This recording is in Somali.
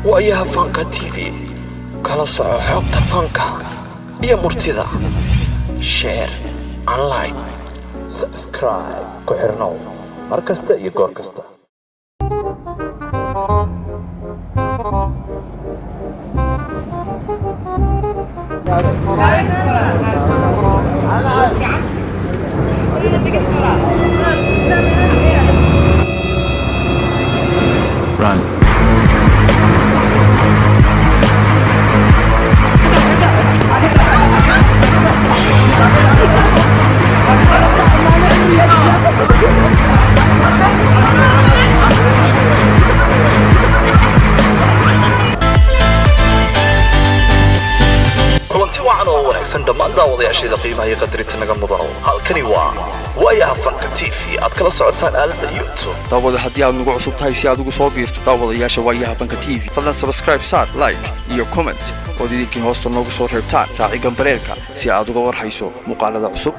waayaha fanka TV kala soco xogta fanka iyo murtida share and like subscribe ku xirnow markasta iyo goor kasta Run. kulanti wacan oo wanaagsan dhammaan daawadayaasheeda qiimaha iyo qadarinta naga mudano halkani waa waayaha fanka TV aad kala socotaan aalada YouTube daawada haddii aad nagu cusub tahay si aad ugu soo biirto daawadayaasha waayaha fanka TV fadlan subscribe saar like iyo comment oo idinkiin hoosta noogu soo reebtaan raaci gambareelka si aad uga warhayso muuqaalada cusub